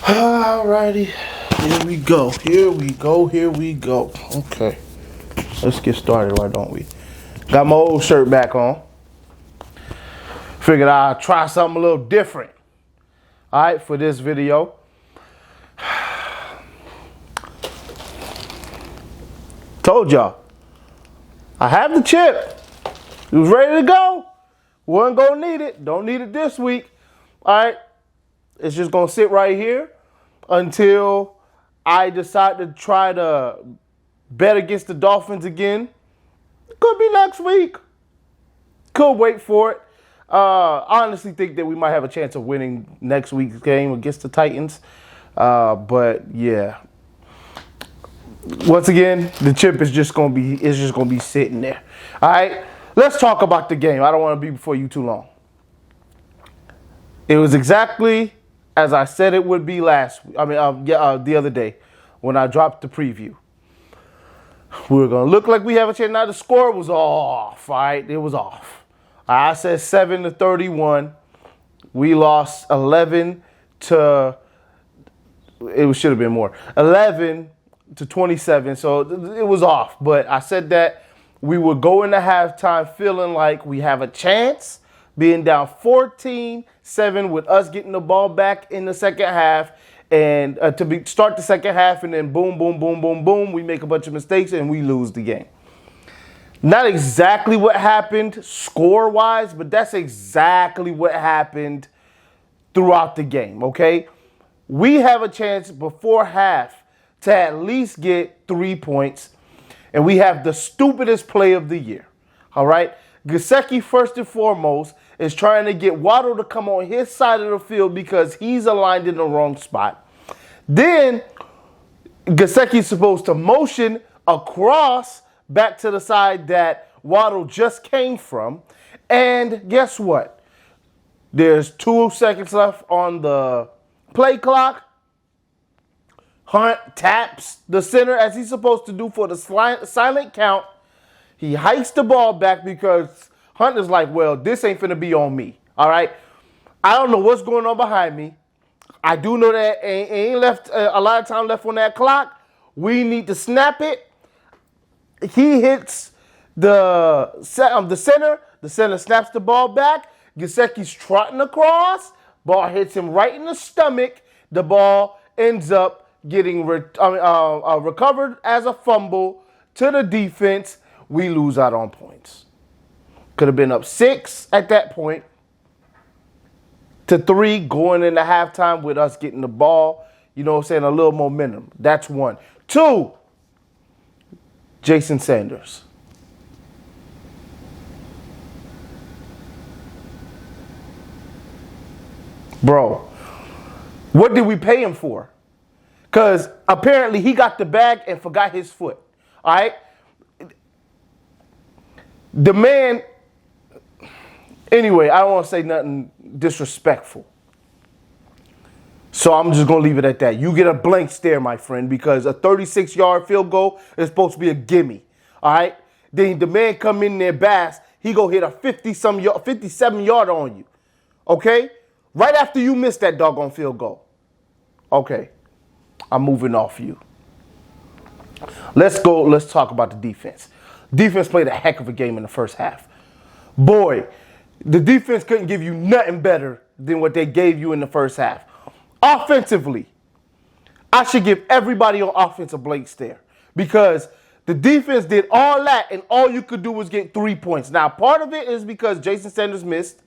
Alrighty, here we go. Here we go. Here we go. Okay, let's get started. Why don't we? Got my old shirt back on. Figured I'd try something a little different. All right, for this video. Told y'all, I have the chip. It was ready to go. Wasn't gonna need it. Don't need it this week. All right, it's just gonna sit right here until I decide to try to bet against the Dolphins again. Could be next week. Could wait for it. I honestly think that we might have a chance of winning next week's game against the Titans. But yeah. Once again, the chip is just gonna be sitting there. All right, let's talk about the game. I don't want to be before you too long. It was exactly as I said it would be the other day when I dropped the preview. We were gonna look like we have a chance. Now the score was off. All right, it was off. I said 7-31. We lost 11 to. It should have been more. 11-27, so it was off. But I said that we would go into halftime feeling like we have a chance, being down 14-7 with us getting the ball back in the second half, and start the second half, and then boom, boom, boom, boom, boom, we make a bunch of mistakes and we lose the game. Not exactly what happened score-wise, but that's exactly what happened throughout the game, okay? We have a chance before half to at least get 3 points, and we have the stupidest play of the year. All right? Gesicki, first and foremost, is trying to get Waddle to come on his side of the field because he's aligned in the wrong spot. Then Gesicki's supposed to motion across back to the side that Waddle just came from. And guess what? There's 2 seconds left on the play clock. Hunt taps the center as he's supposed to do for the silent count. He hikes the ball back because Hunt is like, well, this ain't finna be on me. All right? I don't know what's going on behind me. I do know that ain't left a lot of time left on that clock. We need to snap it. He hits the center. The center snaps the ball back. Gesicki's trotting across. Ball hits him right in the stomach. The ball ends up getting recovered as a fumble to the defense. We lose out on points. Could have been up 6 at that point to 3 going into halftime with us getting the ball. You know what I'm saying? A little momentum. That's 1. 2, Jason Sanders. Bro, what did we pay him for? Because apparently he got the bag and forgot his foot. All right? The man, anyway, I don't want to say nothing disrespectful. So I'm just going to leave it at that. You get a blank stare, my friend, because a 36-yard field goal is supposed to be a gimme. All right? Then the man come in there, bass, he go hit a 57-yard on you. Okay? Right after you missed that doggone field goal. Okay. I'm moving off you. Let's talk about the defense. Defense played a heck of a game in the first half. Boy, the defense couldn't give you nothing better than what they gave you in the first half. Offensively, I should give everybody on offense a blank stare because the defense did all that and all you could do was get 3 points. Now, part of it is because Jason Sanders missed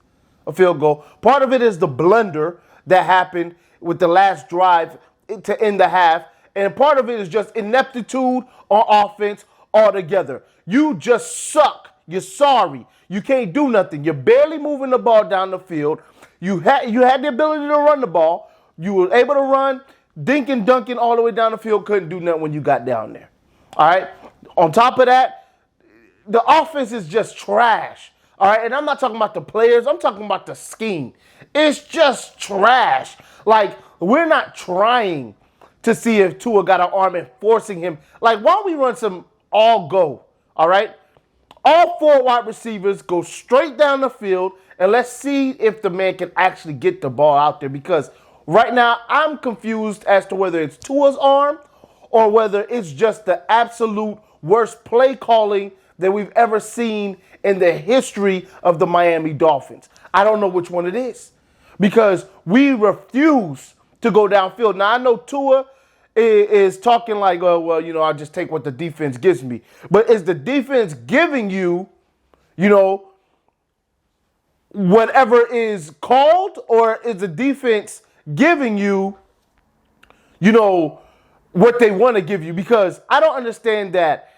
a field goal. Part of it is the blunder that happened with the last drive to end the half. And part of it is just ineptitude on offense altogether. You just suck. You're sorry. You can't do nothing. You're barely moving the ball down the field. You had the ability to run the ball. You were able to run, dinking, dunking all the way down the field. Couldn't do nothing when you got down there. All right? On top of that, the offense is just trash. All right? And I'm not talking about the players. I'm talking about the scheme. It's just trash. Like, we're not trying to see if Tua got an arm and forcing him. Like, why don't we run some all go? All right? All 4 wide receivers go straight down the field, and let's see if the man can actually get the ball out there because Right now, I'm confused as to whether it's Tua's arm or whether it's just the absolute worst play calling that we've ever seen in the history of the Miami Dolphins. I don't know which one it is because we refuse to go downfield. Now, I know Tua is talking like, oh, well, I just take what the defense gives me. But is the defense giving you, whatever is called, or is the defense giving you, what they want to give you? Because I don't understand that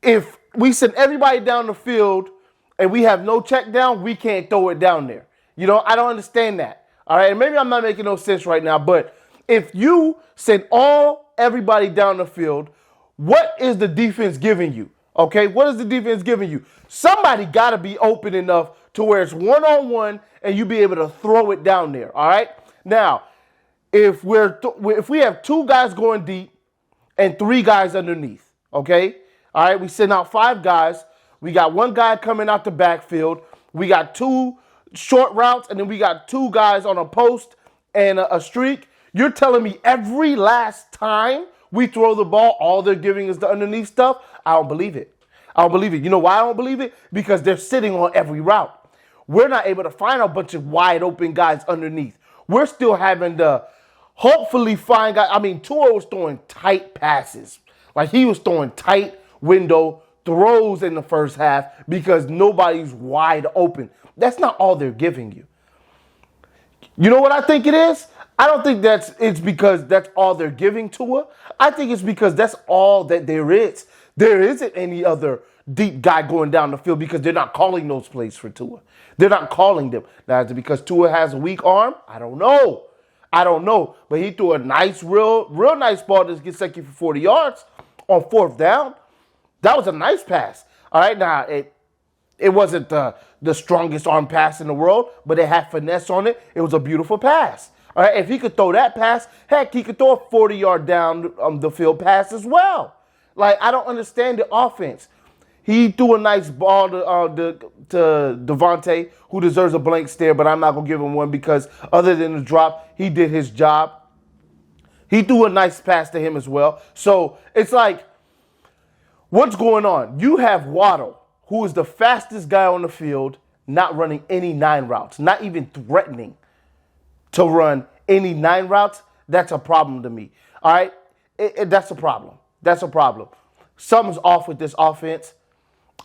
if we send everybody down the field and we have no check down, we can't throw it down there. I don't understand that. All right, and maybe I'm not making no sense right now, but if you send everybody down the field, what is the defense giving you? Okay, what is the defense giving you? Somebody got to be open enough to where it's one-on-one and you be able to throw it down there. All right, now if we have 2 guys going deep and 3 guys underneath, okay, all right, we send out 5 guys. We got 1 guy coming out the backfield. We got 2 short routes, and then we got 2 guys on a post and a streak. You're telling me every last time we throw the ball, all they're giving is the underneath stuff? I don't believe it. I don't believe it. You know why I don't believe it? Because they're sitting on every route. We're not able to find a bunch of wide open guys underneath. We're still having to hopefully find guys. I mean, Tua was throwing tight passes. Like, he was throwing tight window throws in the first half because nobody's wide open. That's not all they're giving you. You know what I think it is? I don't think it's because that's all they're giving Tua. I think it's because that's all that there is. There isn't any other deep guy going down the field because they're not calling those plays for Tua. They're not calling them. Now, is it because Tua has a weak arm? I don't know. But he threw a nice, real nice ball to get second for 40 yards on 4th down. That was a nice pass. All right, now it wasn't the strongest arm pass in the world, but it had finesse on it. It was a beautiful pass. All right, if he could throw that pass, heck, he could throw a 40-yard down the field pass as well. Like, I don't understand the offense. He threw a nice ball to Devontae, who deserves a blank stare, but I'm not going to give him one because other than the drop, he did his job. He threw a nice pass to him as well. So it's like, what's going on? You have Waddle, who is the fastest guy on the field, not running any 9 routes, not even threatening to run any 9 routes. That's a problem to me. All right? That's a problem. That's a problem. Something's off with this offense.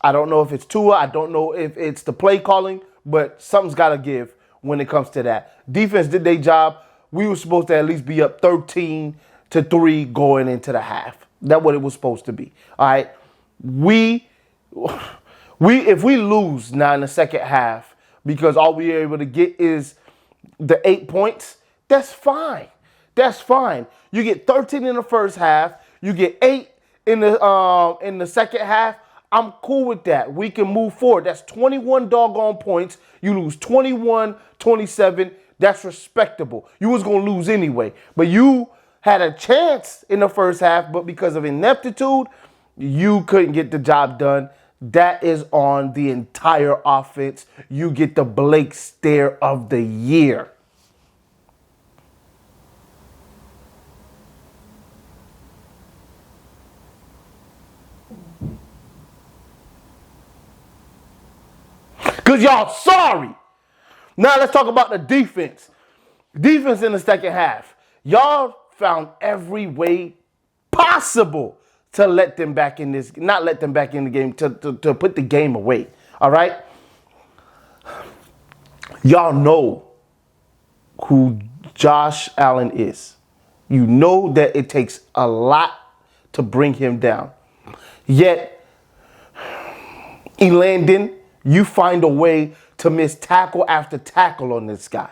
I don't know if it's Tua. I don't know if it's the play calling, but something's got to give when it comes to that. Defense did their job. We were supposed to at least be up 13-3 going into the half. That's what it was supposed to be. All right? If we lose now in the second half because all we are able to get is the 8 points, that's fine. That's fine. You get 13 in the first half. You get 8 in the second half. I'm cool with that. We can move forward. That's 21 doggone points. You lose 21-27. That's respectable. You was going to lose anyway. But you had a chance in the first half, but because of ineptitude, you couldn't get the job done. That is on the entire offense. You get the Blake stare of the year. Because y'all sorry. Now let's talk about the defense. Defense in the second half. Y'all found every way possible to let them back in this, not let them back in the game, to put the game away. All right? Y'all know who Josh Allen is. You know that it takes a lot to bring him down. Yet, Elandon, you find a way to miss tackle after tackle on this guy.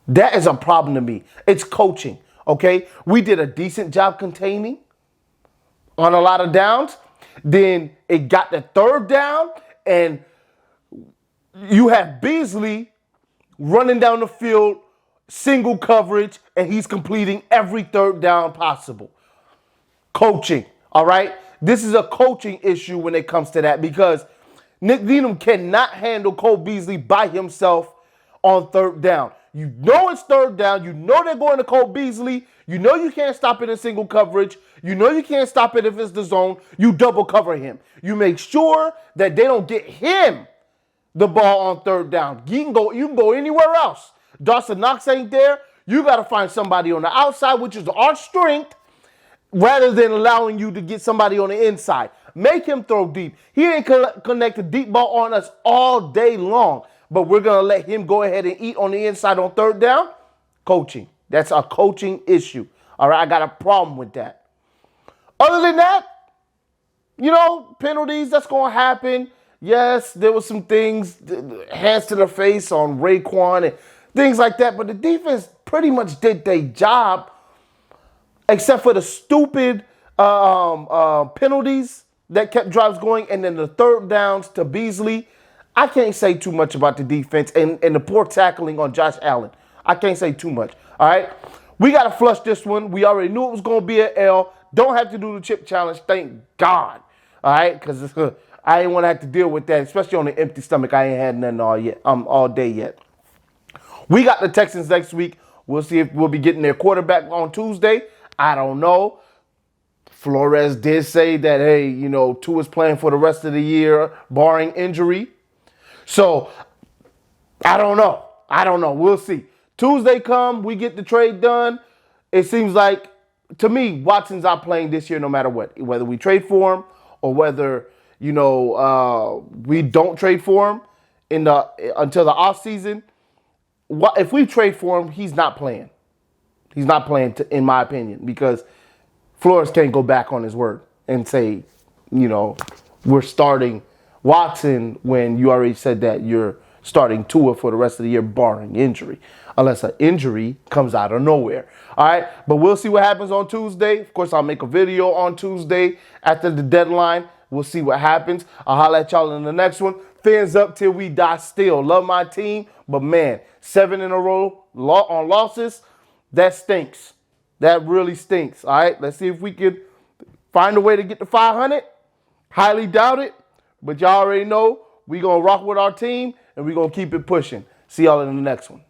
That is a problem to me. It's coaching, okay? We did a decent job containing on a lot of downs. Then it got the 3rd down, and you have Beasley running down the field, single coverage, and he's completing every 3rd down possible. Coaching, all right? This is a coaching issue when it comes to that because Nick Needham cannot handle Cole Beasley by himself on 3rd down. You know it's third down. You know they're going to Cole Beasley. You know you can't stop it in single coverage. You know you can't stop it if it's the zone. You double cover him. You make sure that they don't get him the ball on third down. You can go anywhere else. Dawson Knox ain't there. You got to find somebody on the outside, which is our strength, rather than allowing you to get somebody on the inside. Make him throw deep. He ain't connect a deep ball on us all day long, but we're going to let him go ahead and eat on the inside on third down. Coaching. That's a coaching issue. All right, I got a problem with that. Other than that, penalties, that's going to happen. Yes, there was some things, hands to the face on Raekwon and things like that, but the defense pretty much did their job, except for the stupid penalties that kept drives going, and then the third downs to Beasley. I can't say too much about the defense and the poor tackling on Josh Allen. I can't say too much, all right? We got to flush this one. We already knew it was going to be an L. Don't have to do the chip challenge, thank God, all right? Because I didn't want to have to deal with that, especially on an empty stomach. I ain't had nothing all day yet. We got the Texans next week. We'll see if we'll be getting their quarterback on Tuesday. I don't know. Flores did say that, hey, Tua's playing for the rest of the year, barring injury. So, I don't know. We'll see. Tuesday come, we get the trade done. It seems like, to me, Watson's out playing this year no matter what. Whether we trade for him or whether, we don't trade for him until the offseason. If we trade for him, he's not playing. He's not playing, in my opinion, because Flores can't go back on his word and say, we're starting Watson when you already said that you're starting Tua for the rest of the year, barring injury, unless an injury comes out of nowhere. All right, but we'll see what happens on Tuesday. Of course, I'll make a video on Tuesday after the deadline. We'll see what happens. I'll holler at y'all in the next one. Fins up till we die still. Love my team, but man, 7 in a row on losses, that stinks. That really stinks. All right, let's see if we could find a way to get to 500. Highly doubt it, but y'all already know we going to rock with our team, and we going to keep it pushing. See y'all in the next one.